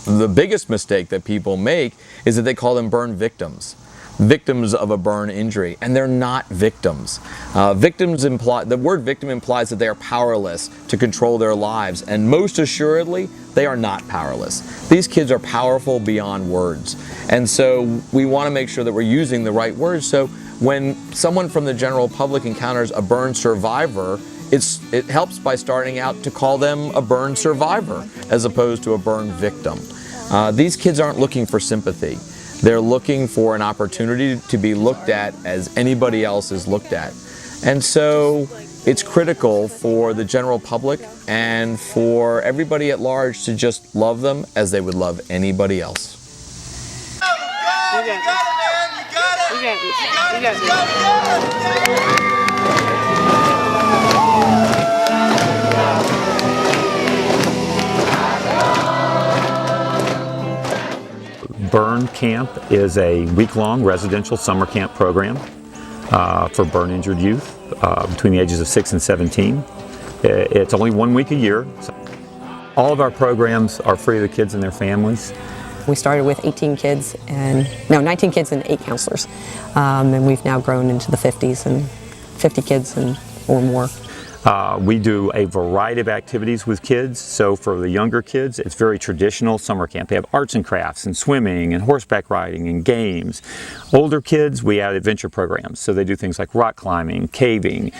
The biggest mistake that people make is that they call them burn victims. Victims of a burn injury, and they're not victims. The word victim implies that they are powerless to control their lives, and most assuredly, they are not powerless. These kids are powerful beyond words, and so we want to make sure that we're using the right words. So when someone from the general public encounters a burn survivor, it helps by starting out to call them a burn survivor as opposed to a burn victim. These kids aren't looking for sympathy. They're looking for an opportunity to be looked at as anybody else is looked at. And so it's critical for the general public and for everybody at large to just love them as they would love anybody else. You got it, man. You got it. You got it. You got it. Burn Camp is a week-long residential summer camp program for burn injured youth between the ages of 6 and 17. It's only 1 week a year. All of our programs are free to the kids and their families. We started with 19 kids and 8 counselors, and we've now grown into the 50s and 50 kids or more. We do a variety of activities with kids. So for the younger kids, it's very traditional summer camp. They have arts and crafts and swimming and horseback riding and games. Older kids, we add adventure programs. So they do things like rock climbing, caving,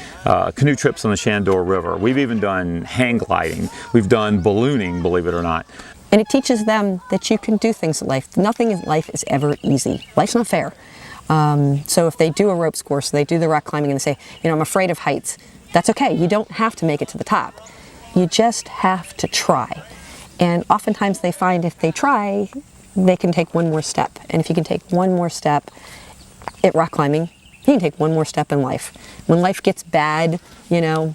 canoe trips on the Shenandoah River. We've even done hang gliding. We've done ballooning, believe it or not. And it teaches them that you can do things in life. Nothing in life is ever easy. Life's not fair. So if they do a ropes course, they do the rock climbing and they say, I'm afraid of heights. That's okay. You don't have to make it to the top. You just have to try. And oftentimes they find if they try, they can take one more step. And if you can take one more step at rock climbing, you can take one more step in life. When life gets bad, you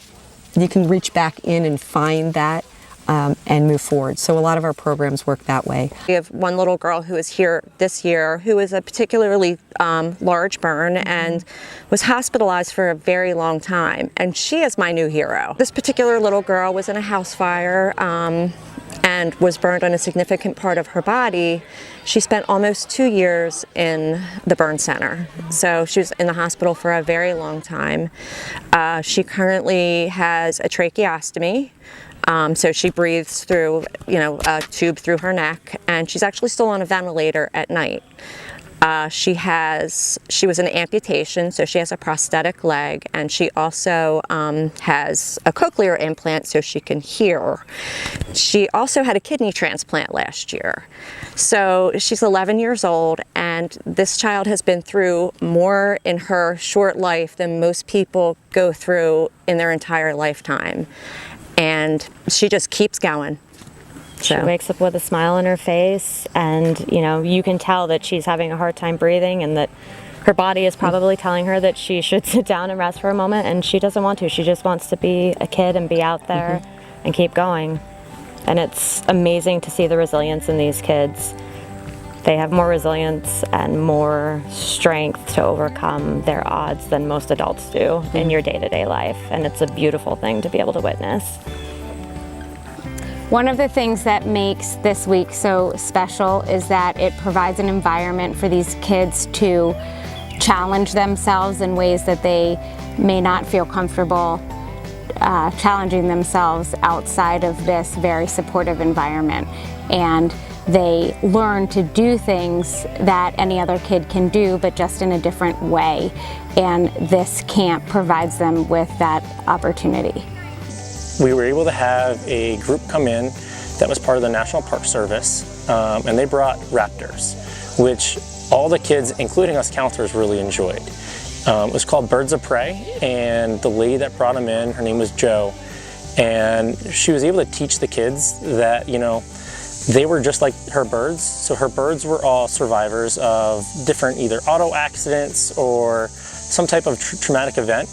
can reach back in and find that and move forward. So a lot of our programs work that way. We have one little girl who is here this year who is a particularly large burn and was hospitalized for a very long time, and she is my new hero. This particular little girl was in a house fire and was burned on a significant part of her body. She spent almost 2 years in the burn center. So she was in the hospital for a very long time. She currently has a tracheostomy. So she breathes through, a tube through her neck, and she's actually still on a ventilator at night. She was an amputation, so she has a prosthetic leg, and she also has a cochlear implant so she can hear. She also had a kidney transplant last year. So she's 11 years old, and this child has been through more in her short life than most people go through in their entire lifetime. And she just keeps going. She wakes up with a smile on her face, and you can tell that she's having a hard time breathing and that her body is probably telling her that she should sit down and rest for a moment, and she doesn't want to. She just wants to be a kid and be out there and keep going. And it's amazing to see the resilience in these kids. They have more resilience and more strength to overcome their odds than most adults do in your day-to-day life, and it's a beautiful thing to be able to witness. One of the things that makes this week so special is that it provides an environment for these kids to challenge themselves in ways that they may not feel comfortable challenging themselves outside of this very supportive environment. And they learn to do things that any other kid can do, but just in a different way. And this camp provides them with that opportunity. We were able to have a group come in that was part of the National Park Service, and they brought raptors, which all the kids, including us counselors, really enjoyed. It was called Birds of Prey, and the lady that brought them in, her name was Jo, and she was able to teach the kids that, they were just like her birds. So her birds were all survivors of different either auto accidents or some type of traumatic event.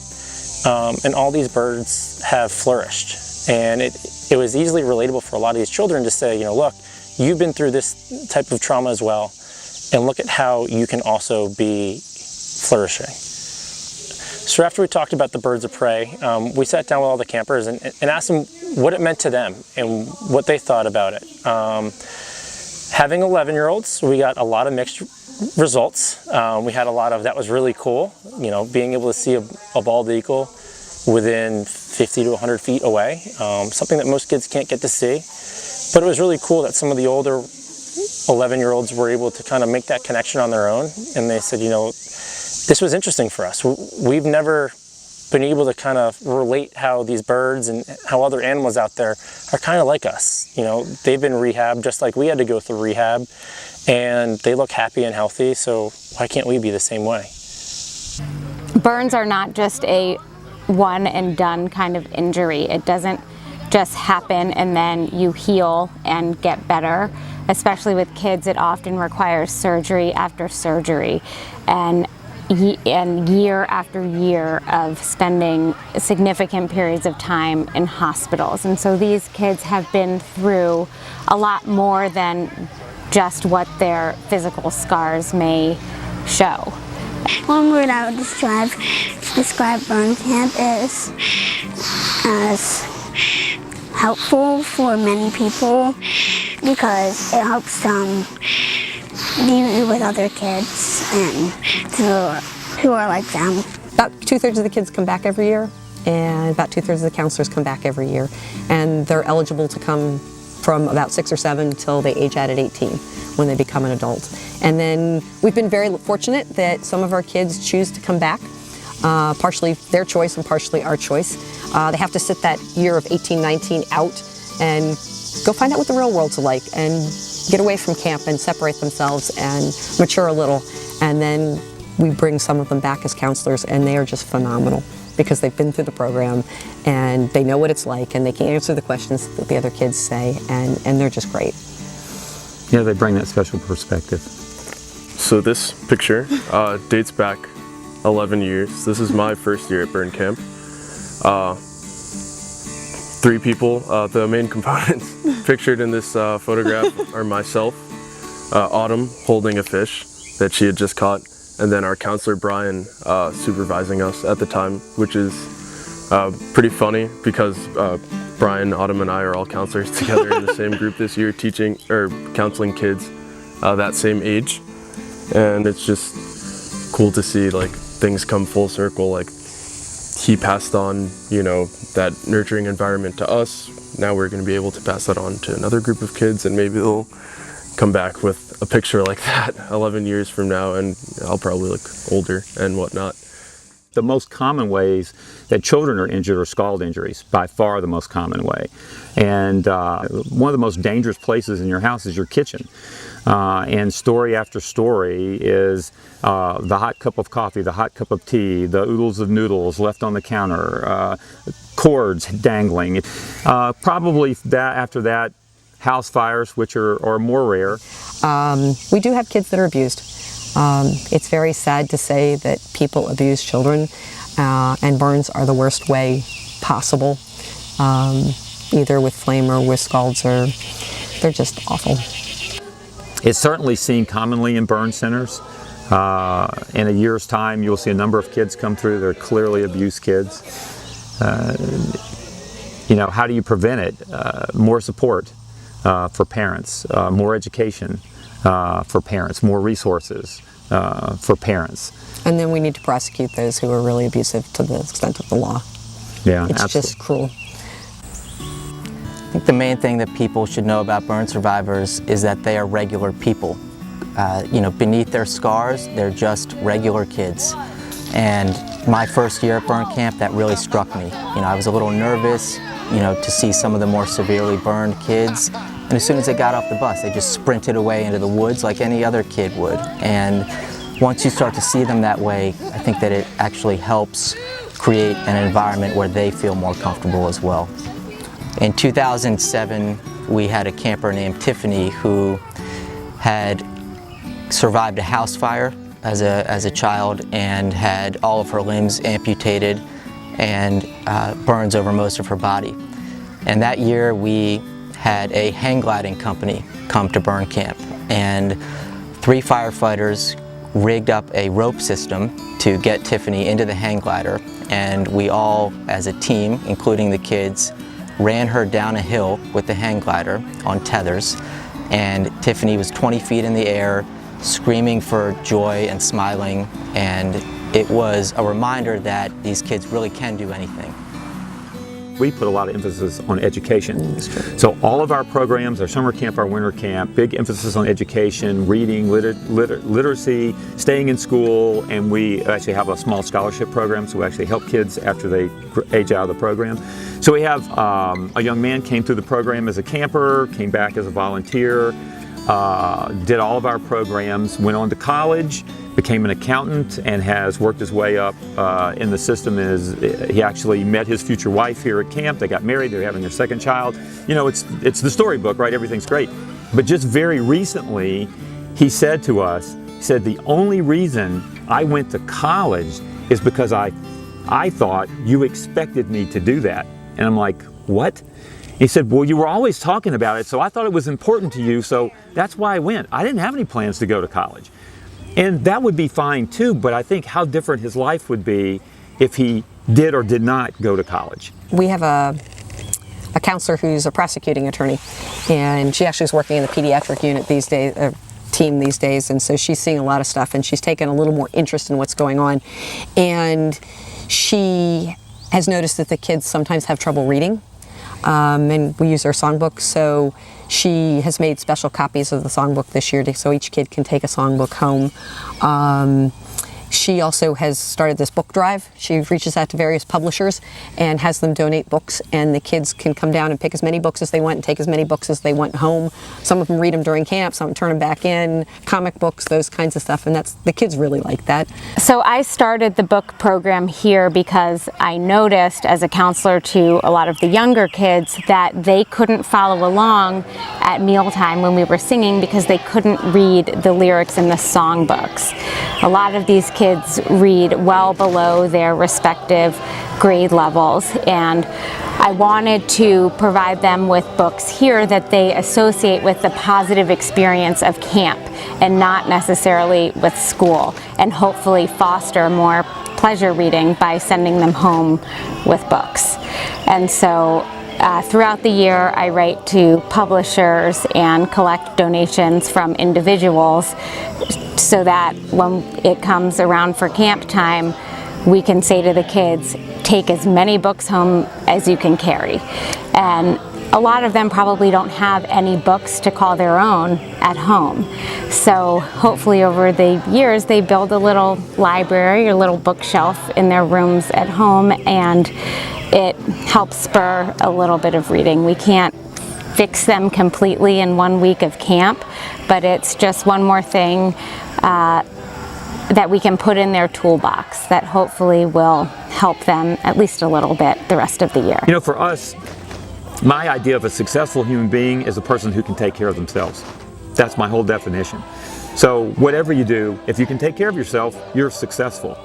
And all these birds have flourished. And it was easily relatable for a lot of these children to say, look, you've been through this type of trauma as well, and look at how you can also be flourishing. So after we talked about the birds of prey, we sat down with all the campers and asked them what it meant to them and what they thought about it. Having 11-year-olds, we got a lot of mixed results. We had a lot of, that was really cool, you know, being able to see a bald eagle within 50 to 100 feet away, something that most kids can't get to see. But it was really cool that some of the older 11-year-olds were able to kind of make that connection on their own, and they said, you know, this was interesting for us. We've never been able to kind of relate how these birds and how other animals out there are kind of like us. You know, they've been rehabbed just like we had to go through rehab, and they look happy and healthy, so why can't we be the same way? Burns are not just a one and done kind of injury. It doesn't just happen and then you heal and get better. Especially with kids, it often requires surgery after surgery, and year after year of spending significant periods of time in hospitals. And so these kids have been through a lot more than just what their physical scars may show. One word I would describe burn camp is as helpful for many people, because it helps them be with other kids and who are like them. About 2/3 of the kids come back every year, and about 2/3 of the counselors come back every year. And they're eligible to come from about 6 or 7 till they age out at 18, when they become an adult. And then we've been very fortunate that some of our kids choose to come back, partially their choice and partially our choice. They have to sit that year of 18, 19 out and go find out what the real world's like and get away from camp and separate themselves and mature a little. And then we bring some of them back as counselors, and they are just phenomenal because they've been through the program and they know what it's like, and they can answer the questions that the other kids say, and they're just great. Yeah, they bring that special perspective. So this picture dates back 11 years. This is my first year at burn camp. 3 people, the main components pictured in this photograph are myself, Autumn holding a fish that she had just caught, and then our counselor Brian supervising us at the time, which is pretty funny because Brian, Autumn, and I are all counselors together in the same group this year, teaching or counseling kids that same age, and it's just cool to see like things come full circle. Like he passed on, you know, that nurturing environment to us. Now we're going to be able to pass that on to another group of kids, and maybe they'll come back with a picture like that 11 years from now, and I'll probably look older and whatnot. The most common ways that children are injured are scald injuries, by far the most common way. And one of the most dangerous places in your house is your kitchen. And story after story is the hot cup of coffee, the hot cup of tea, the oodles of noodles left on the counter, cords dangling. Probably after that, house fires, which are more rare. We do have kids that are abused. It's very sad to say that people abuse children, and burns are the worst way possible, either with flame or with scalds, or they're just awful. It's certainly seen commonly in burn centers. In a year's time, you'll see a number of kids come through. They're clearly abused kids. You know, how do you prevent it? More support for parents, more education for parents, more resources for parents. And then we need to prosecute those who are really abusive to the extent of the law. Yeah, it's absolutely. just cruel. I think the main thing that people should know about burn survivors is that they are regular people. You know, beneath their scars, they're just regular kids. And my first year at burn camp, that really struck me. You know, I was a little nervous, you know, to see some of the more severely burned kids. And as soon as they got off the bus, they just sprinted away into the woods like any other kid would. And once you start to see them that way, I think that it actually helps create an environment where they feel more comfortable as well. In 2007, we had a camper named Tiffany who had survived a house fire as a child and had all of her limbs amputated and burns over most of her body. And that year we had a hang gliding company come to burn camp, and 3 firefighters rigged up a rope system to get Tiffany into the hang glider, and we all as a team, including the kids, ran her down a hill with the hang glider on tethers, and Tiffany was 20 feet in the air, screaming for joy and smiling, and it was a reminder that these kids really can do anything. We put a lot of emphasis on education. So all of our programs, our summer camp, our winter camp, big emphasis on education, reading, literacy, staying in school, and we actually have a small scholarship program, so we actually help kids after they age out of the program. So we have a young man came through the program as a camper, came back as a volunteer, did all of our programs, went on to college, became an accountant, and has worked his way up in the system. He actually met his future wife here at camp. They got married, they're having their second child. You know, it's the storybook, right? Everything's great. But just very recently, he said to us, he said, the only reason I went to college is because I thought you expected me to do that. And I'm like, what? He said, well, you were always talking about it, so I thought it was important to you, so that's why I went. I didn't have any plans to go to college. And that would be fine too, but I think how different his life would be if he did or did not go to college. We have a counselor who's a prosecuting attorney, and she actually is working in the pediatric unit these days, team these days, and so she's seeing a lot of stuff, and she's taken a little more interest in what's going on. And she has noticed that the kids sometimes have trouble reading, and we use our songbook, so she has made special copies of the songbook this year so each kid can take a songbook home. She also has started this book drive. She reaches out to various publishers and has them donate books, and the kids can come down and pick as many books as they want and take as many books as they want home. Some of them read them during camp, some turn them back in, comic books, those kinds of stuff, and the kids really like that. So I started the book program here because I noticed as a counselor to a lot of the younger kids that they couldn't follow along at mealtime when we were singing because they couldn't read the lyrics in the songbooks. A lot of these kids read well below their respective grade levels, and I wanted to provide them with books here that they associate with the positive experience of camp and not necessarily with school, and hopefully foster more pleasure reading by sending them home with books. And so throughout the year, I write to publishers and collect donations from individuals so that when it comes around for camp time, we can say to the kids, take as many books home as you can carry. And a lot of them probably don't have any books to call their own at home. So hopefully over the years, they build a little library or little bookshelf in their rooms at home, and it helps spur a little bit of reading. We can't fix them completely in 1 week of camp, but it's just one more thing that we can put in their toolbox that hopefully will help them at least a little bit the rest of the year. You know, for us, my idea of a successful human being is a person who can take care of themselves. That's my whole definition. So whatever you do, if you can take care of yourself, you're successful.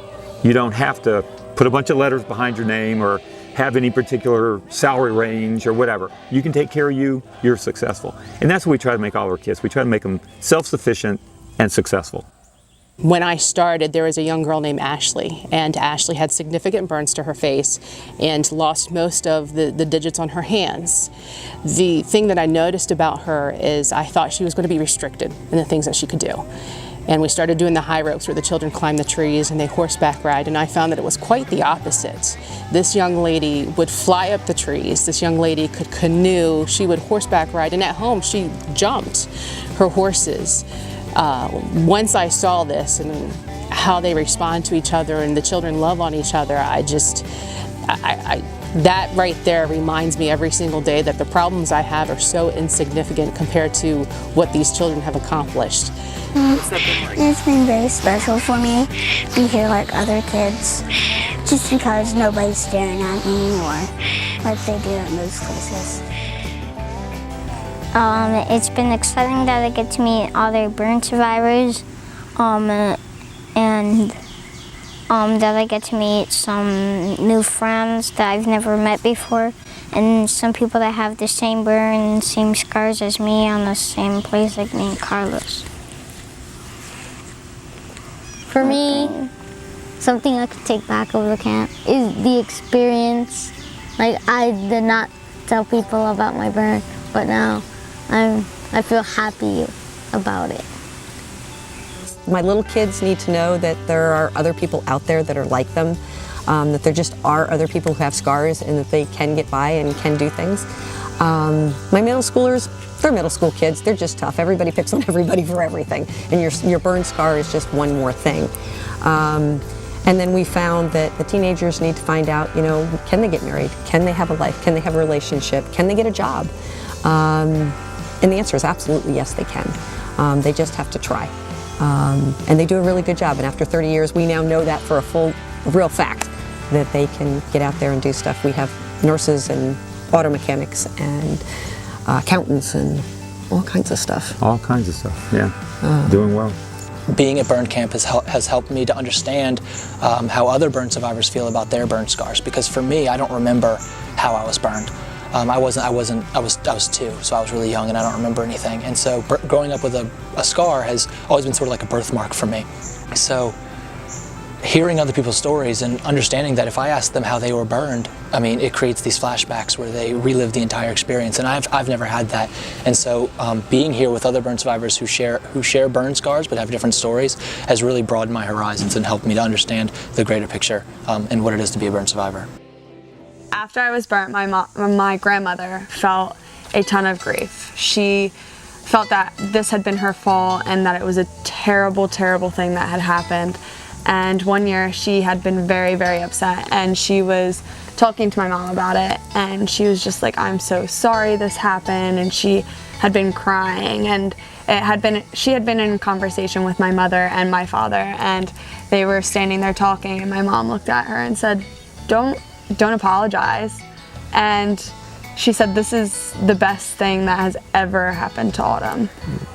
You don't have to put a bunch of letters behind your name or have any particular salary range or whatever. You can take care of you, you're successful. And that's what we try to make all our kids. We try to make them self-sufficient and successful. When I started, there was a young girl named Ashley, and Ashley had significant burns to her face and lost most of the digits on her hands. The thing that I noticed about her is I thought she was going to be restricted in the things that she could do. And we started doing the high ropes where the children climb the trees and they horseback ride, and I found that it was quite the opposite. This young lady would fly up the trees, this young lady could canoe, she would horseback ride, and at home she jumped her horses. Once I saw this and how they respond to each other and the children love on each other, that right there reminds me every single day that the problems I have are so insignificant compared to what these children have accomplished. It's been very special for me to be here like other kids, just because nobody's staring at me anymore like they do at most places. It's been exciting that I get to meet other burn survivors, and that I get to meet some new friends that I've never met before, and some people that have the same burn and same scars as me on the same place, like me and Carlos. For me, something I could take back over the camp is the experience. Like, I did not tell people about my burn, but now I'm I feel happy about it. My little kids need to know that there are other people out there that are like them, that there just are other people who have scars and that they can get by and can do things. My middle schoolers, they're middle school kids, they're just tough. Everybody picks on everybody for everything, and your burn scar is just one more thing. And then we found that the teenagers need to find out, you know, can they get married? Can they have a life? Can they have a relationship? Can they get a job? And the answer is absolutely yes, they can. They just have to try. And they do a really good job. And after 30 years, we now know that for a real fact, that they can get out there and do stuff. We have nurses and auto mechanics and accountants and all kinds of stuff. All kinds of stuff, yeah. Doing well. Being at burn camp has helped me to understand how other burn survivors feel about their burn scars. Because for me, I don't remember how I was burned. I was 2, so I was really young and I don't remember anything. And so growing up with a scar has always been sort of like a birthmark for me. So hearing other people's stories and understanding that if I ask them how they were burned, I mean, it creates these flashbacks where they relive the entire experience, and I've never had that. And so being here with other burn survivors who share burn scars but have different stories has really broadened my horizons and helped me to understand the greater picture and what it is to be a burn survivor. After I was burnt, my grandmother felt a ton of grief. She felt that this had been her fault and that it was a terrible, terrible thing that had happened. And one year she had been very, very upset, and she was talking to my mom about it, and she was just like, I'm so sorry this happened, and she had been crying, and she had been in conversation with my mother and my father, and they were standing there talking, and my mom looked at her and said, don't apologize. And she said, this is the best thing that has ever happened to Autumn.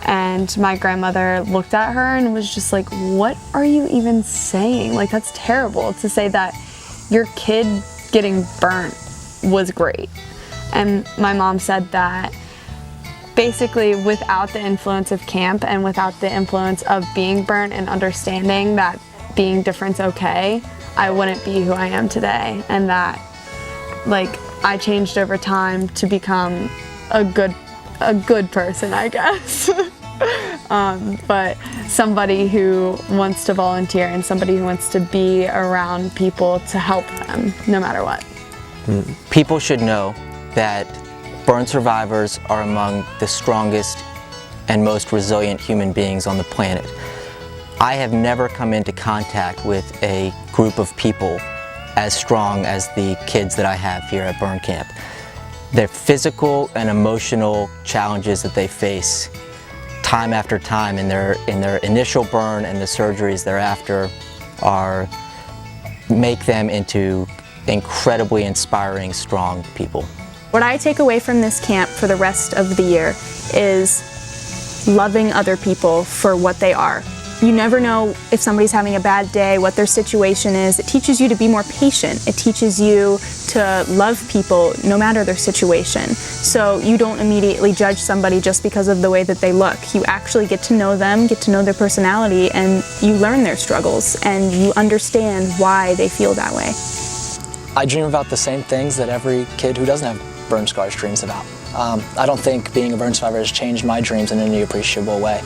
And my grandmother looked at her and was just like, what are you even saying? Like, that's terrible to say that your kid getting burnt was great. And my mom said that basically without the influence of camp and without the influence of being burnt and understanding that being different's okay, I wouldn't be who I am today. And that, like, I changed over time to become a good person, I guess. But somebody who wants to volunteer and somebody who wants to be around people to help them, no matter what. People should know that burn survivors are among the strongest and most resilient human beings on the planet. I have never come into contact with a group of people as strong as the kids that I have here at burn camp. Their physical and emotional challenges that they face time after time in their initial burn and the surgeries thereafter make them into incredibly inspiring, strong people. What I take away from this camp for the rest of the year is loving other people for what they are. You never know if somebody's having a bad day, what their situation is. It teaches you to be more patient. It teaches you to love people no matter their situation. So you don't immediately judge somebody just because of the way that they look. You actually get to know them, get to know their personality, and you learn their struggles and you understand why they feel that way. I dream about the same things that every kid who doesn't have burn scars dreams about. I don't think being a burn survivor has changed my dreams in any appreciable way.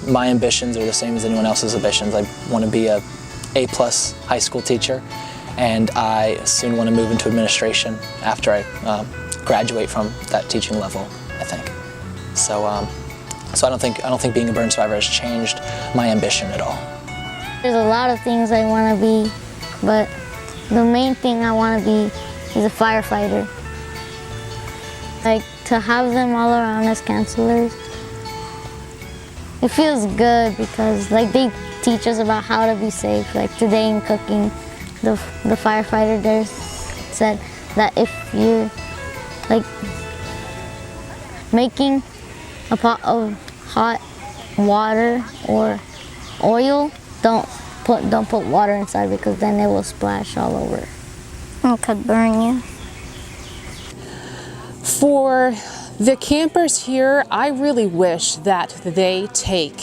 My ambitions are the same as anyone else's ambitions. I want to be a A+ high school teacher, and I soon want to move into administration after I graduate from that teaching level, I think. So I don't think being a burn survivor has changed my ambition at all. There's a lot of things I want to be, but the main thing I want to be is a firefighter. Like, to have them all around as counselors, it feels good because, like, they teach us about how to be safe. Like, today in cooking, the firefighter there said that if you're, like, making a pot of hot water or oil, don't put water inside because then it will splash all over. It could burn you. For the campers here, I really wish that they take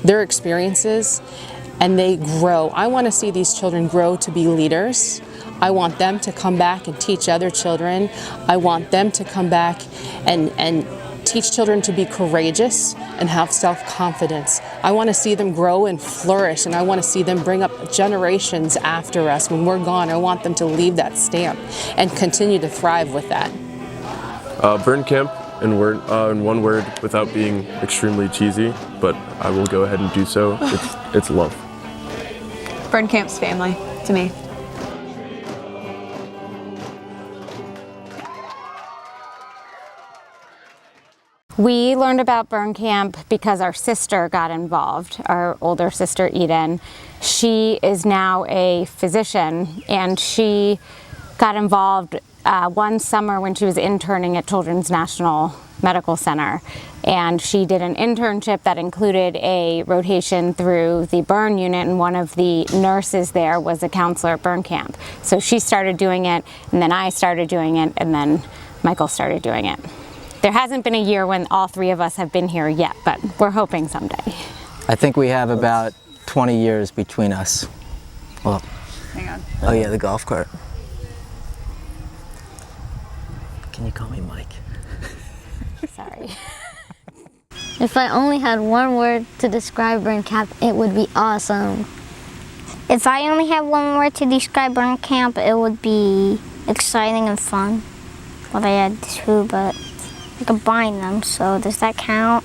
their experiences and they grow. I want to see these children grow to be leaders. I want them to come back and teach other children. I want them to come back and teach children to be courageous and have self-confidence. I want to see them grow and flourish, and I want to see them bring up generations after us. When we're gone, I want them to leave that stamp and continue to thrive with that. Burn camp, in one word, without being extremely cheesy, but I will go ahead and do so. It's love. Burn camp's family to me. We learned about burn camp because our sister got involved, our older sister Eden. She is now a physician, and she got involved one summer when she was interning at Children's National Medical Center. And she did an internship that included a rotation through the burn unit, and one of the nurses there was a counselor at burn camp. So she started doing it, and then I started doing it, and then Michael started doing it. There hasn't been a year when all three of us have been here yet, but we're hoping someday. I think we have about 20 years between us. Well, hang on. Oh yeah, the golf cart. Can you call me Mike? Sorry. If I only had one word to describe burn camp, it would be awesome. If I only had one word to describe burn camp, it would be exciting and fun. Well, I had two, but I combined them, so does that count?